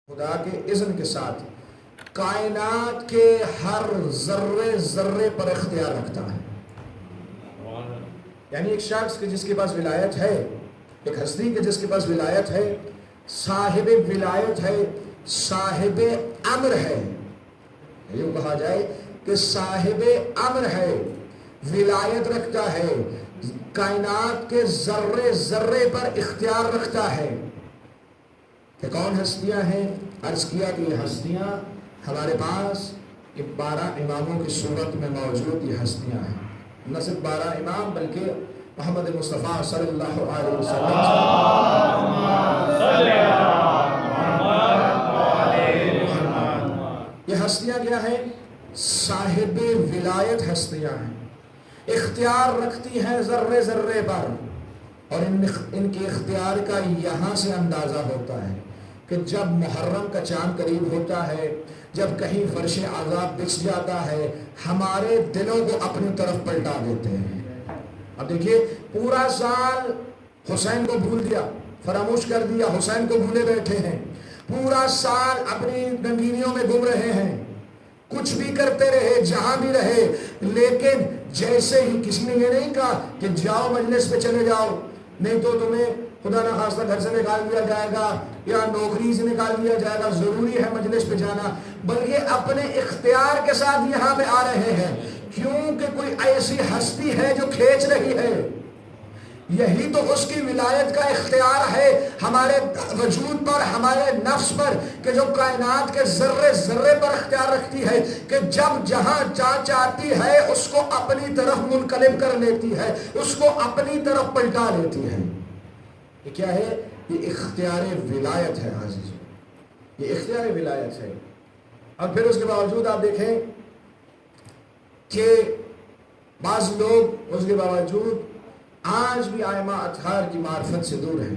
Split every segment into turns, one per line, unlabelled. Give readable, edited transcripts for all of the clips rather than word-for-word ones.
خدا کے اذن کے ساتھ کائنات کے ہر ذرے ذرے پر اختیار رکھتا ہے. یعنی ایک شخص کے جس کے پاس ولایت ہے، ایک ہستی کے جس کے پاس ولایت ہے، صاحب ولایت ہے، صاحب امر ہے. یوں کہا جائے کہ صاحب امر ہے، ولایت رکھتا ہے، کائنات کے ذرے ذرے پر اختیار رکھتا ہے. کہ کون ہستیاں ہیں؟ عرض کیا کہ یہ ہستیاں ہمارے پاس 12 اماموں کی صورت میں موجود یہ ہستیاں ہیں. نہ صرف 12 امام بلکہ محمد مصطفیٰ صلی اللہ علیہ وسلم یہ ہستیاں کیا ہیں؟ صاحب ولایت ہستیاں ہیں، اختیار رکھتی ہیں ذرے ذرے پر. اور ان کے اختیار کا یہاں سے اندازہ ہوتا ہے کہ جب محرم کا چاند قریب ہوتا ہے، جب کہیں فرش عذاب بچھ جاتا ہے، ہمارے دلوں کو اپنی طرف پلٹا دیتے ہیں. اب دیکھیے پورا سال حسین کو بھول دیا، فراموش کر دیا، حسین کو بھولے بیٹھے ہیں، پورا سال اپنی رنگینیوں میں گم رہے ہیں، کچھ بھی کرتے رہے، جہاں بھی رہے، لیکن جیسے ہی کسی نے یہ نہیں کہا کہ جاؤ مجلس پہ چلے جاؤ، نہیں تو تمہیں خدا نہ خواستہ گھر سے نکال دیا جائے گا یا نوکری سے نکال دیا جائے گا، ضروری ہے مجلس پہ جانا، بلکہ اپنے اختیار کے ساتھ یہاں پہ آ رہے ہیں کیونکہ کوئی ایسی ہستی ہے جو کھینچ رہی ہے. یہی تو اس کی ولایت کا اختیار ہے ہمارے وجود پر، ہمارے نفس پر، کہ جو کائنات کے ذرے ذرے پر اختیار رکھتی ہے کہ جب جہاں چاہتی ہے اس کو اپنی طرف منقلب کر لیتی ہے، اس کو اپنی طرف پلٹا لیتی ہے. یہ کیا ہے؟ یہ اختیار ولایت ہے عزیزو، یہ اختیار ولایت ہے. اور پھر اس کے باوجود آپ دیکھیں کہ بعض لوگ اس کے باوجود آج بھی ائمہ اطہار کی معرفت سے دور ہیں.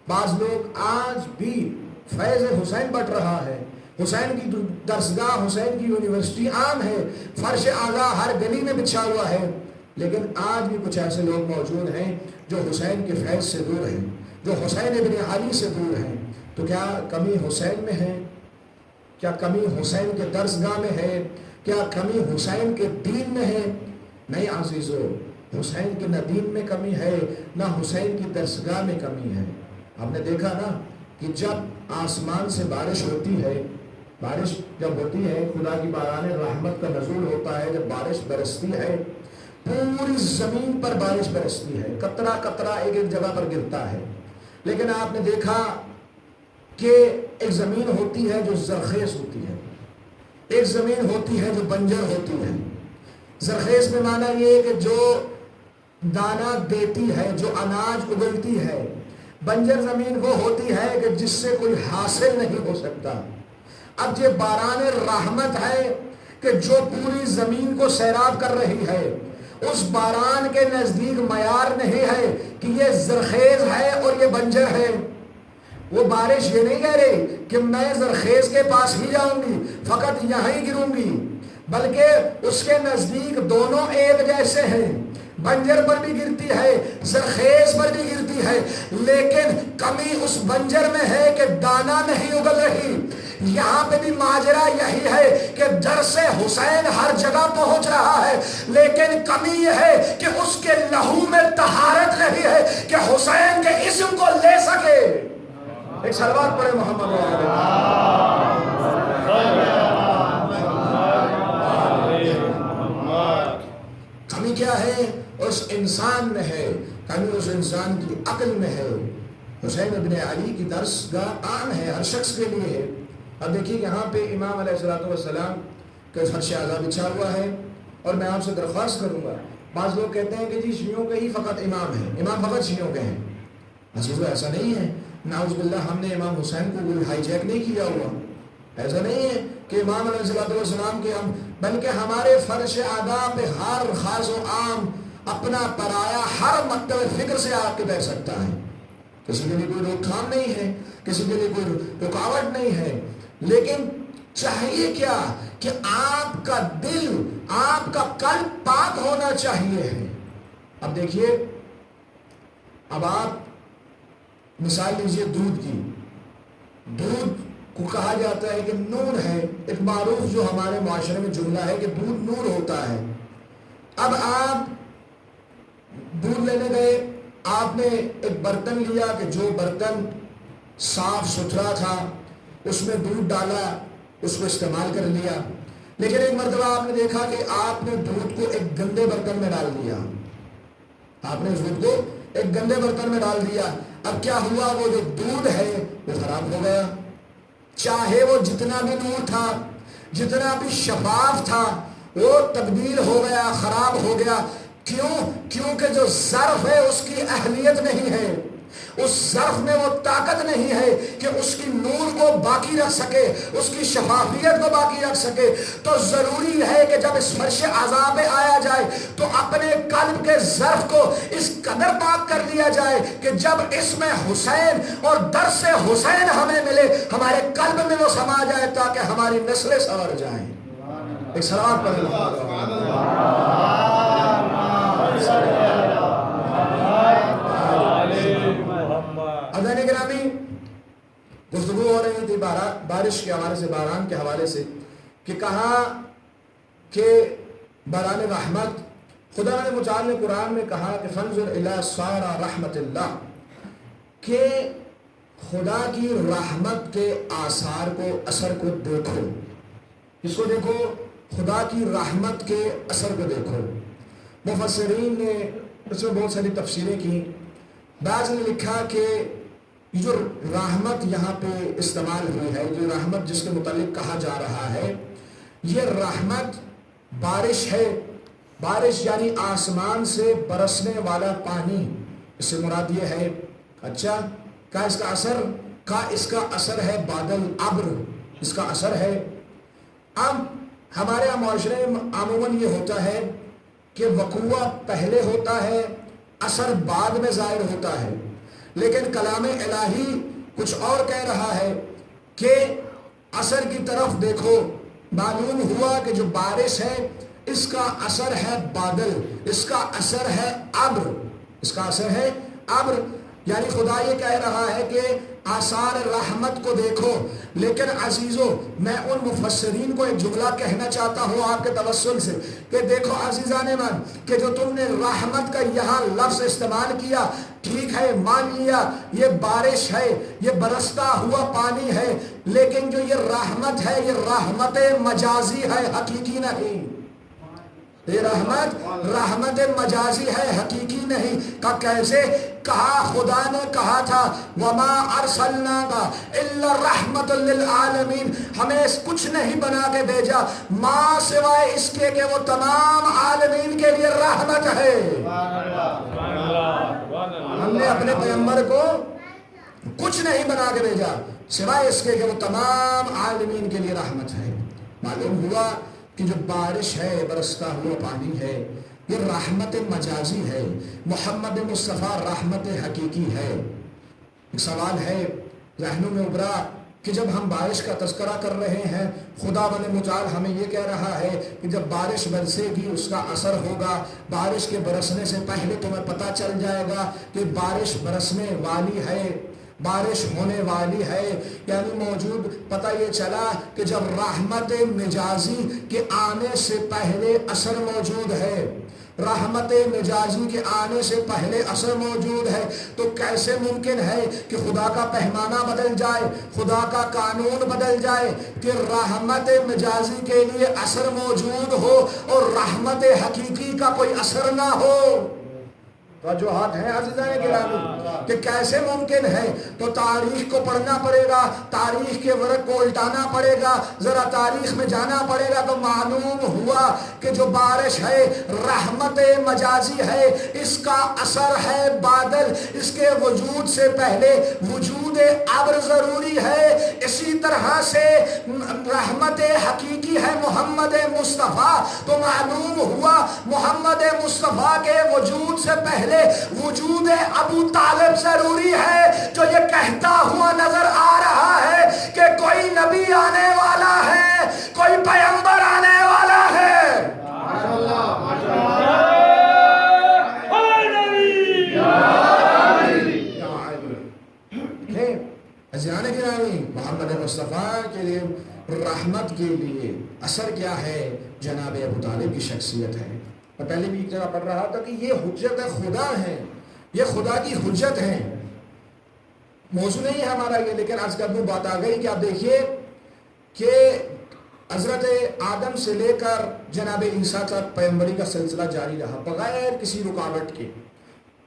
بعض لوگ آج بھی فیض حسین بٹ رہا ہے، حسین کی درسگاہ، حسین کی یونیورسٹی عام ہے، فرش اعلیٰ ہر گلی میں بچھا ہوا ہے، لیکن آج بھی کچھ ایسے لوگ موجود ہیں جو حسین کے فیض سے دور ہیں، جو حسین ابن علی سے دور ہیں. تو کیا کمی حسین میں ہے؟ کیا کمی حسین کے درسگاہ میں ہے؟ کیا کمی حسین کے دین میں ہے؟ نہیں عزیزو، حسین کے نہ دین میں کمی ہے، نہ حسین کی درسگاہ میں کمی ہے. آپ نے دیکھا نا کہ جب آسمان سے بارش ہوتی ہے، بارش جب ہوتی ہے، خدا کی باران رحمت کا نزول ہوتا ہے، جب بارش برستی ہے پوری زمین پر بارش برستی ہے، قطرہ قطرہ ایک ایک جگہ پر گرتا ہے. لیکن آپ نے دیکھا کہ ایک زمین ہوتی ہے جو زرخیز ہوتی ہے، ایک زمین ہوتی ہے جو بنجر ہوتی ہے. زرخیز میں معنی یہ ہے کہ جو دانہ دیتی ہے، جو اناج اگلتی ہے. بنجر زمین وہ ہوتی ہے کہ جس سے کوئی حاصل نہیں ہو سکتا. اب یہ باران رحمت ہے کہ جو پوری زمین کو سیراب کر رہی ہے، اس باران کے نزدیک معیار نہیں ہے کہ یہ زرخیز ہے اور یہ بنجر ہے. وہ بارش یہ نہیں کہہ رہی کہ میں زرخیز کے پاس ہی جاؤں گی، فقط یہاں ہی گروں گی، بلکہ اس کے نزدیک دونوں ایک جیسے ہیں. بنجر پر بھی گرتی ہے، زرخیز پر بھی گرتی ہے، لیکن کمی اس بنجر میں ہے کہ دانہ نہیں اگل رہی. یہاں پہ بھی ماجرا یہی ہے کہ درس حسین ہر جگہ پہنچ رہا ہے، لیکن کمی یہ ہے کہ اس کے لہو میں طہارت نہیں ہے کہ حسین کے اسم کو لے سکے. ایک صلوات پڑھے محمد کمی کیا ہے؟ اس انسان میں ہے، کمی اس انسان کی عقل میں ہے. حسین ابن علی کی درسگاہ عام ہے، ہر شخص کے لیے ہے. اب دیکھیے یہاں پہ امام علیہ السلام کا فرش اعلیٰ بچھا ہوا ہے، اور میں آپ سے درخواست کروں گا، بعض لوگ کہتے ہیں کہ جی شیعوں کے ہی فقط امام ہیں، امام فقط شیعوں کے ہیں. عزیزو ایسا نہیں ہے. نعوذ باللہ، ہم نے امام حسین کو کوئی ہائی جیک نہیں کیا ہوا. ایسا نہیں ہے کہ امام علیہ السلام کے ہم، بلکہ ہمارے فرش اعلیٰ پہ ہر خاص و عام اپنا پرایا ہر مکتب فکر سے آ کے بیٹھ سکتا ہے. کسی کے لیے کوئی روک تھام نہیں ہے، کسی کے لیے کوئی رکاوٹ نہیں ہے. لیکن چاہیے کیا کہ آپ کا دل، آپ کا قلب پاک ہونا چاہیے ہے. اب دیکھیے، اب آپ مثال لیجئے دودھ کی. دودھ وہ کہا جاتا ہے کہ نور ہے، ایک معروف جو ہمارے معاشرے میں جملہ ہے کہ دودھ نور ہوتا ہے۔ اب آپ دودھ لینے گئے، آپ نے ایک برتن لیا کہ جو برتن صاف ستھرا تھا، اس میں دودھ ڈالا، اس کو استعمال کر لیا، لیکن ایک مرتبہ آپ نے دیکھا کہ آپ نے دودھ کو ایک گندے برتن میں ڈال دیا، آپ نے دودھ کو ایک گندے برتن میں ڈال دیا۔ اب کیا ہوا، وہ جو دودھ ہے وہ خراب ہو گیا، چاہے وہ جتنا بھی نور تھا، جتنا بھی شفاف تھا، وہ تبدیل ہو گیا، خراب ہو گیا۔ کیوں؟ کیونکہ جو ظرف ہے اس کی اہلیت نہیں ہے، اس ظرف میں وہ طاقت نہیں ہے کہ اس کی نور کو باقی رکھ سکے، اس کی شفافیت کو باقی رکھ سکے۔ تو ضروری ہے کہ جب اس فرش عذاب میں آیا جائے تو اپنے قلب کے ظرف کو اس قدر پاک کر دیا جائے کہ جب اس میں حسین اور درس حسین ہمیں ملے، ہمارے قلب میں وہ سما جائے تاکہ ہماری نسلیں سنور جائیں۔ ایک صلوات پڑھیں۔ عزیزان گرامی، گفتگو ہو رہی تھی بارش کے حوالے سے، باران کے حوالے سے، کہ کہا کہ باران رحمت، خدا نے متعال نے قرآن میں کہا کہ فانظر الی صار رحمت اللہ، کہ خدا کی رحمت کے آثار کو، اثر کو دیکھو، اس کو دیکھو، خدا کی رحمت کے اثر کو دیکھو۔ مفسرین نے اس میں بہت ساری تفسیریں کی، بعض نے لکھا کہ یہ جو رحمت یہاں پہ استعمال ہوئی ہے، جو رحمت جس کے متعلق کہا جا رہا ہے، یہ رحمت بارش ہے، بارش یعنی آسمان سے برسنے والا پانی، اس سے مراد یہ ہے۔ اچھا، کیا اس کا اثر؟ اس کا اثر ہے بادل، ابر، اس کا اثر ہے۔ اب ہمارے یہاں معاشرے میں عموماً یہ ہوتا ہے کہ وقوع پہلے ہوتا ہے، اثر بعد میں ظاہر ہوتا ہے، لیکن کلام الہی کچھ اور کہہ رہا ہے کہ اثر کی طرف دیکھو۔ معلوم ہوا کہ جو بارش ہے اس کا اثر ہے بادل، اس کا اثر ہے ابر، اس کا اثر ہے ابر، یعنی خدا یہ کہہ رہا ہے کہ آثار رحمت کو دیکھو۔ لیکن عزیزو، میں ان مفسرین کو ایک جملہ کہنا چاہتا ہوں آپ کے توسل سے کہ دیکھو عزیزان من، کہ جو تم نے رحمت کا یہاں لفظ استعمال کیا، ٹھیک ہے، مان لیا یہ بارش ہے، یہ برستا ہوا پانی ہے، لیکن جو یہ رحمت ہے یہ رحمت مجازی ہے، حقیقی نہیں۔ یہ رحمت مجازی ہے، حقیقی نہیں۔ کہ کیسے؟ کہا، خدا نے کہا تھا وَمَا أَرْسَلْنَاكَ إِلَّا رَحْمَةً لِلْعَالَمِينَ، ہمیں کچھ نہیں بنا کے بھیجا ماں سوائے اس کے کہ وہ تمام عالمین کے لیے رحمت ہے۔ ہم نے اپنے پیغمبر کو کچھ نہیں بنا کے بھیجا سوائے اس کے کہ وہ تمام عالمین کے لیے رحمت ہے۔ معلوم ہوا کہ جو بارش ہے، برستا ہوا پانی ہے، یہ رحمت مجازی ہے، محمد مصطفیٰ رحمت حقیقی ہے۔ ایک سوال ہے ذہنوں میں ابھرا کہ جب ہم بارش کا تذکرہ کر رہے ہیں، خدا بن متعال ہمیں یہ کہہ رہا ہے کہ جب بارش برسے گی اس کا اثر ہوگا، بارش کے برسنے سے پہلے تمہیں پتہ چل جائے گا کہ بارش برسنے والی ہے، بارش ہونے والی ہے، یعنی موجود پتہ یہ چلا کہ جب رحمت مجازی کے آنے سے پہلے اثر موجود ہے، رحمت مجازی کے آنے سے پہلے اثر موجود ہے، تو کیسے ممکن ہے کہ خدا کا پیمانہ بدل جائے، خدا کا قانون بدل جائے کہ رحمت مجازی کے لیے اثر موجود ہو اور رحمت حقیقی کا کوئی اثر نہ ہو؟ وجوہات ہیں عزیزان گرامی کہ کیسے ممکن ہے؟ تو تاریخ کو پڑھنا پڑے گا، تاریخ کے ورق کو الٹانا پڑے گا، ذرا تاریخ میں جانا پڑے گا، تو معلوم ہوا کہ جو بارش ہے رحمت مجازی ہے، اس کا اثر ہے بادل، اس کے وجود سے پہلے وجود ابر ضروری ہے۔ اسی طرح سے رحمت حقیقی ہے محمد مصطفیٰ، تو معلوم ہوا محمد مصطفیٰ کے وجود سے پہلے وجود ابو طالب ضروری ہے، جو یہ کہتا ہوا نظر آ رہا ہے کہ کوئی نبی آنے والا ہے، کوئی پیغمبر آنے والا ہے۔ عزیزان گرامی، محمد مصطفیٰ اللہ کے لیے، رحمت کے لیے اثر کیا ہے؟ جناب ابو طالب کی شخصیت ہے۔ میں پہلے بھی ایک جگہ پڑھ رہا تھا کہ یہ حجت خدا ہے، یہ خدا کی حجت ہے۔ موضوع نہیں ہے ہمارا یہ، لیکن آج کل وہ بات آ گئی کہ آپ دیکھیے کہ حضرت آدم سے لے کر جناب عیسیٰ تک پیغمبری کا سلسلہ جاری رہا بغیر کسی رکاوٹ کے،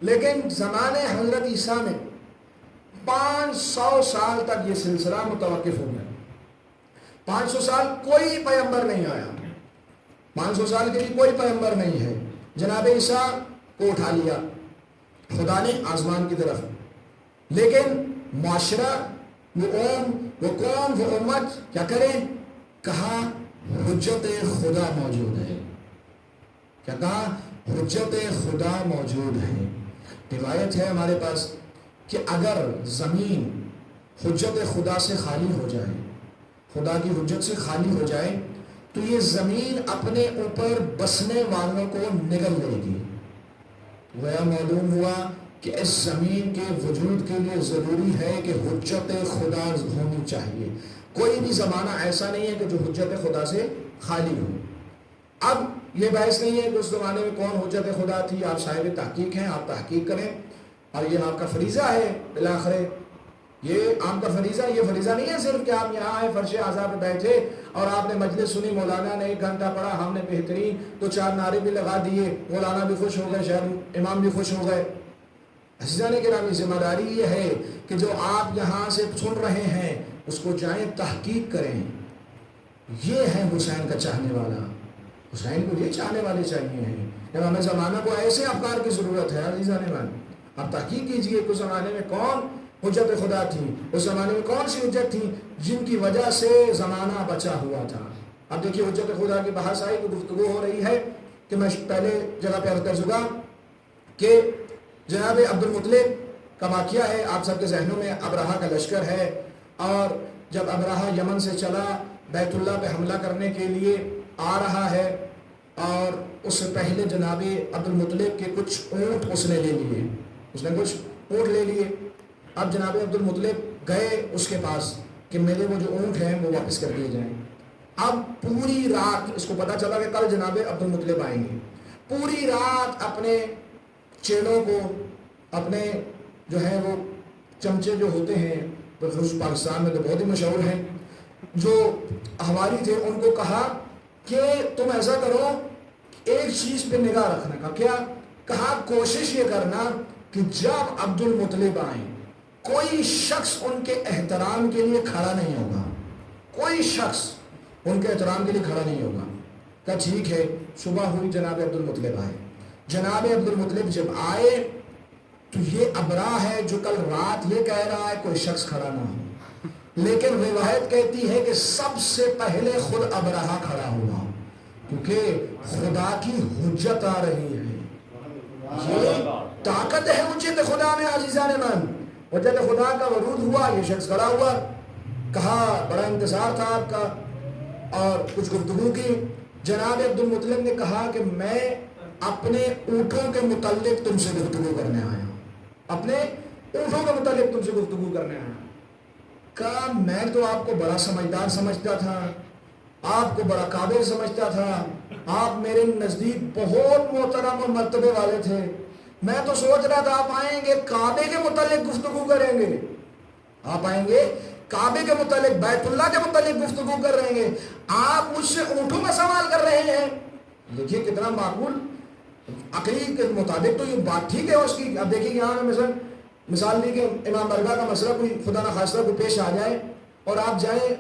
لیکن زمانے حضرت عیسیٰ میں 500 سال تک یہ سلسلہ متوقف ہو گیا۔ 500 سال کوئی پیغمبر نہیں آیا، 500 سال کے لیے کوئی پیغمبر نہیں ہے۔ جناب عیسیٰ کو اٹھا لیا خدا نے آسمان کی طرف، لیکن معاشرہ، وہ قوم، وہ امت کیا کریں؟ کہا حجت خدا موجود ہے۔ کیا کہا؟ حجت خدا موجود ہے۔ روایت ہے ہمارے پاس کہ اگر زمین حجت خدا سے خالی ہو جائے، خدا کی حجت سے خالی ہو جائے، تو یہ زمین اپنے اوپر بسنے والوں کو نگل لے گی۔ وہ معلوم ہوا کہ اس زمین کے وجود کے لیے ضروری ہے کہ حجت خدا ہونی چاہیے۔ کوئی بھی زمانہ ایسا نہیں ہے کہ جو حجت خدا سے خالی ہو۔ اب یہ بحث نہیں ہے کہ اس زمانے میں کون حجت خدا تھی، آپ صاحب تحقیق ہیں، آپ تحقیق کریں، اور یہ آپ کا فریضہ ہے بالآخر۔ یہ آپ کا فریضہ، یہ فریضہ نہیں ہے صرف کہ آپ یہاں آئے فرش اعضاء پہ بیٹھے اور آپ نے مجلس سنی، مولانا نے 1 گھنٹہ پڑھا، ہم نے بہترین 2-4 نعرے بھی لگا دیے، مولانا بھی خوش ہو گئے، شہر امام بھی خوش ہو گئے۔ عزیزان گرامی، ذمہ داری یہ ہے کہ جو آپ یہاں سے سن رہے ہیں اس کو جائیں تحقیق کریں۔ یہ ہے حسین کا چاہنے والا، حسین کو یہ چاہنے والے چاہیے ہیں۔ امام زمانہ کو ایسے افکار کی ضرورت ہے۔ عزیزان گرامی، آپ تحقیق کیجئے کہ اس زمانے میں کون حجت خدا تھی، اس زمانے میں کون سی حجت تھی جن کی وجہ سے زمانہ بچا ہوا تھا۔ اب دیکھیے حجت خدا کی بحث آئی، گفتگو ہو رہی ہے کہ میں پہلے جگہ پہ عرض کر چکا کہ جناب عبد المطلب کا واقعہ ہے آپ سب کے ذہنوں میں۔ ابرہہ کا لشکر ہے، اور جب ابرہہ یمن سے چلا بیت اللہ پہ حملہ کرنے کے لیے آ رہا ہے، اور اس سے پہلے جناب عبد المطلب کے کچھ اونٹ اس نے لے لیے، اس نے کچھ اونٹ لے لیے۔ اب جناب عبد المطلب گئے اس کے پاس کہ میرے وہ جو اونٹ ہیں وہ واپس کر دیے جائیں۔ اب پوری رات، اس کو پتا چلا کہ کل جناب عبد المطلب آئیں گے، پوری رات اپنے چیلوں کو، اپنے جو ہے وہ چمچے جو ہوتے ہیں پاکستان میں تو بہت ہی مشہور ہیں، جو حوالی تھے، ان کو کہا کہ تم ایسا کرو، ایک چیز پہ نگاہ رکھنے کا۔ کیا کہا؟ کوشش یہ کرنا کہ جب عبد المطلب آئیں کوئی شخص ان کے احترام کے لیے کھڑا نہیں ہوگا، کوئی شخص ان کے احترام کے لیے کھڑا نہیں ہوگا۔ کہا ٹھیک ہے۔ صبح ہوئی، جناب عبد المطلب آئے۔ جناب عبد المطلب جب آئے تو یہ ابرہہ ہے جو کل رات یہ کہہ رہا ہے کوئی شخص کھڑا نہ ہو، لیکن روایت کہتی ہے کہ سب سے پہلے خود ابرہہ کھڑا ہوا، کیونکہ خدا کی حجت آ رہی ہے۔ یہ طاقت ہے حجت خدا میں۔ عزیزان من، حجت خدا کا ورود ہوا، یہ شخص کھڑا ہوا، کہا بڑا انتظار تھا آپ کا، اور کچھ گفتگو کی۔ جناب عبد المطلب نے کہا کہ میں اپنے اونٹوں کے متعلق تم سے گفتگو کرنے آیا ہوں، اپنے اونٹوں کے متعلق تم سے گفتگو کرنے آیا ہوں۔ کہا میں تو آپ کو بڑا سمجھدار سمجھتا تھا، آپ کو بڑا قابل سمجھتا تھا، آپ میرے نزدیک بہت محترم اور مرتبے والے تھے، میں تو سوچ رہا تھا آپ آئیں گے کعبے کے متعلق گفتگو کریں گے، آپ آئیں گے کعبے کے متعلق، بیت اللہ کے متعلق گفتگو کر رہے ہیں، آپ مجھ سے اونٹوں کا سوال کر رہے ہیں۔ دیکھیے کتنا معقول، عقلی کے مطابق تو یہ بات ٹھیک ہے اس کی۔ اب دیکھیے یہاں مثال لی کہ امام برگاہ کا مسئلہ کوئی خدا نخواستہ کو پیش آ جائے، اور آپ جائیں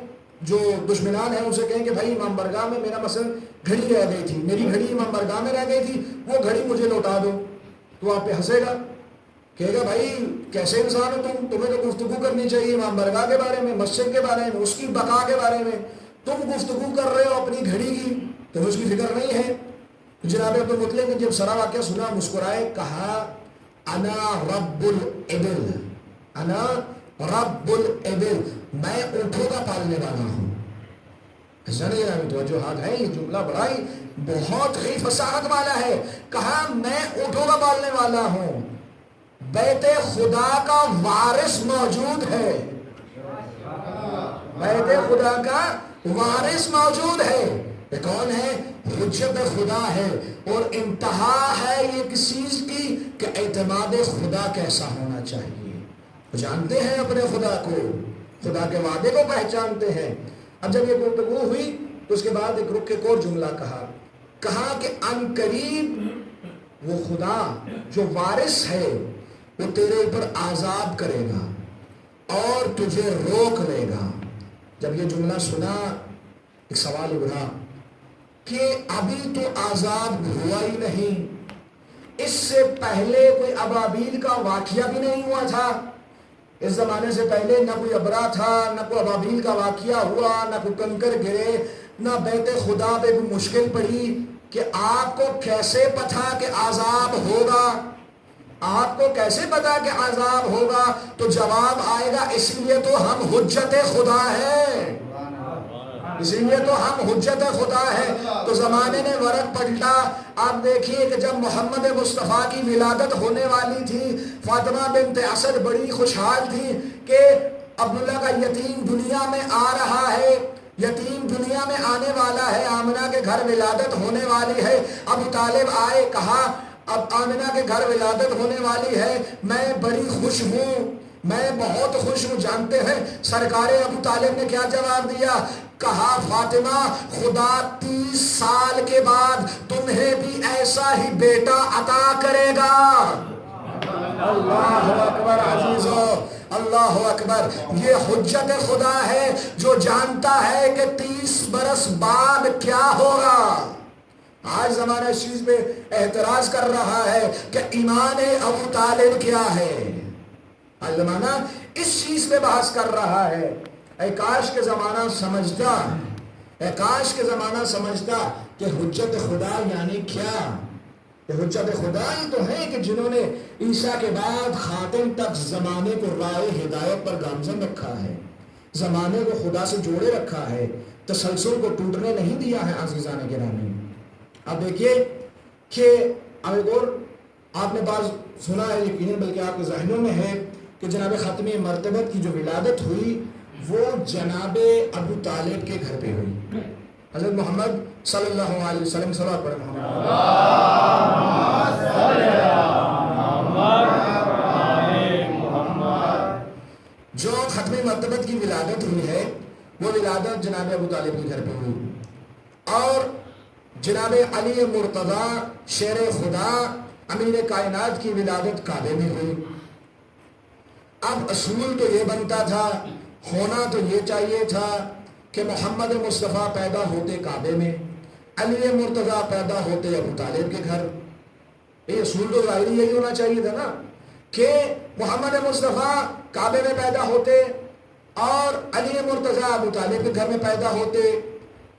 جو دشمنان ہیں ان سے کہیں کہ بھائی امام برگاہ میں میرا مثلا گھڑی رہ گئی تھی، میری گھڑی امام برگاہ میں رہ گئی تھی، وہ گھڑی مجھے لوٹا دو، تو آپ پہ ہنسے گا، کہے گا بھائی کیسے انسان ہو تم، تمہیں تو گفتگو کرنی چاہیے امام برگاہ کے بارے میں، مسجد کے بارے میں، اس کی بقا کے بارے میں، تم گفتگو کر رہے ہو اپنی گھڑی کی، تمہیں اس کی فکر نہیں ہے۔ جناب عبد المطلب نے جب سارا واقعہ سنا مسکرائے، کہا انا رب الابل، انا رب الابل، میں اونٹوں کا پالنے والا ہوں۔ توجہات ہے، یہ جملہ بڑا ہی بہت ہی فصاحت والا ہے۔ کہا میں اونٹوں کا پالنے والا ہوں، بیت خدا کا وارث موجود ہے، بیت خدا کا وارث موجود ہے. یہ کون ہے؟ حجت خدا ہے. اور انتہا ہے یہ کس چیز کی کہ اعتماد خدا کیسا ہونا چاہیے. وہ جانتے ہیں اپنے خدا کو، خدا کے وعدے کو پہچانتے ہیں. اب جب یہ گفتگو ہوئی تو اس کے بعد ایک رک کے ایک اور جملہ کہا کہ ان قریب وہ خدا جو وارث ہے وہ تیرے اوپر عذاب کرے گا اور تجھے روک لے گا. جب یہ جملہ سنا ایک سوال اٹھا کہ ابھی تو عذاب ہوا ہی نہیں، اس سے پہلے کوئی ابابیل کا واقعہ بھی نہیں ہوا تھا. اس زمانے سے پہلے نہ کوئی ابرا تھا، نہ کوئی ابابیل کا واقعہ ہوا، نہ کوئی کنکر گرے، نہ بیت خدا پہ کوئی مشکل پڑی. کہ آپ کو کیسے پتا کہ عذاب ہوگا؟ آپ کو کیسے پتا کہ عذاب ہوگا؟ تو جواب آئے گا اس لیے تو ہم حجت خدا ہیں، اسی لیے تو ہم حجت خدا ہے. تو زمانے نے ورق پلٹا. آپ دیکھیے کہ جب محمد مصطفیٰ کی ولادت ہونے والی تھی، فاطمہ بنت اسد بڑی خوشحال تھی کہ عبداللہ کا یتیم دنیا میں آ رہا ہے، یتیم دنیا میں آنے والا ہے، آمنہ کے گھر ولادت ہونے والی ہے. ابو طالب آئے، کہا اب آمنہ کے گھر ولادت ہونے والی ہے، میں بڑی خوش ہوں، میں بہت خوش ہوں. جانتے ہیں سرکار ابو طالب نے کیا جواب دیا؟ کہا فاطمہ خدا 30 سال کے بعد تمہیں بھی ایسا ہی بیٹا عطا کرے گا. اللہ اکبر عزیزو، اللہ اکبر. یہ حجت خدا ہے جو جانتا ہے کہ 30 برس بعد کیا ہوگا. آج زمانہ اس چیز پہ اعتراض کر رہا ہے کہ ایمان ابو طالب کیا ہے. آج زمانہ اس چیز پہ بحث کر رہا ہے. اے کاش کے زمانہ سمجھتا، اے کاش کے زمانہ سمجھتا کہ حجت خدا یعنی کیا. حجت خدا ہی تو ہے کہ جنہوں نے عیسیٰ کے بعد خاتم تک زمانے کو راہ ہدایت پر گامزن رکھا ہے، زمانے کو خدا سے جوڑے رکھا ہے، تسلسل کو ٹوٹنے نہیں دیا ہے. عزیزان گرامی، اب دیکھیے کہ اب ایک اور آپ نے بات سنا ہے یقیناً، بلکہ آپ کے ذہنوں میں ہے کہ جناب ختم مرتبت کی جو ولادت ہوئی وہ جناب ابو طالب کے گھر پہ ہوئی. حضرت محمد صلی اللہ علیہ وسلم صلوات پڑھیں محمد. جو ختم مرتبت کی ولادت ہوئی ہے وہ ولادت جناب ابو طالب کے گھر پہ ہوئی، اور جناب علی مرتضیٰ شیر خدا امیر کائنات کی ولادت کعبے میں ہوئی. اب اصول تو یہ بنتا تھا، ہونا تو یہ چاہیے تھا کہ محمد مصطفیٰ پیدا ہوتے کعبے میں، علی مرتضیٰ پیدا ہوتے ابو طالب کے گھر. یہ اصول تو ظاہری یہی ہونا چاہیے تھا نا کہ محمد مصطفیٰ کعبے میں پیدا ہوتے اور علی مرتضیٰ ابو طالب کے گھر میں پیدا ہوتے.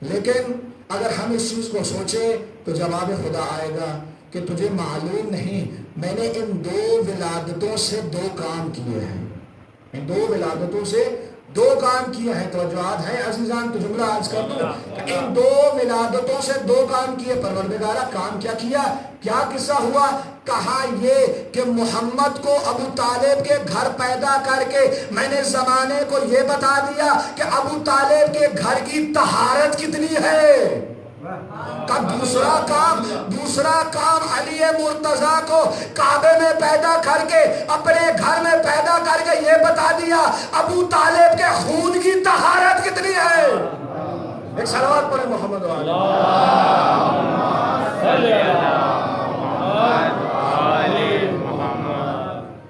لیکن اگر ہم اس چیز کو سوچیں تو جواب خدا آئے گا کہ تجھے معلوم نہیں میں نے ان 2 ولادتوں سے 2 کام کیے ہیں، ان 2 ولادتوں سے 2 کام کیے ہیں. توجہات ہیں عزیزان؟ تو جملہ عرض کر دوں کہ ان 2 ولادتوں سے 2 کام کیے. پروردگارہ کام کیا کیا؟ کیا قصہ ہوا؟ کہا یہ کہ محمد کو ابو طالب کے گھر پیدا کر کے میں نے زمانے کو یہ بتا دیا کہ ابو طالب کے گھر کی طہارت کتنی ہے. کا دوسرا کام علی مرتضیٰ کو کعبے میں پیدا کر کے اپنے گھر میں پیدا کر کے یہ بتا دیا ابو طالب کے خون کی طہارت کتنی ہے. ایک صلوات پڑھیں محمد.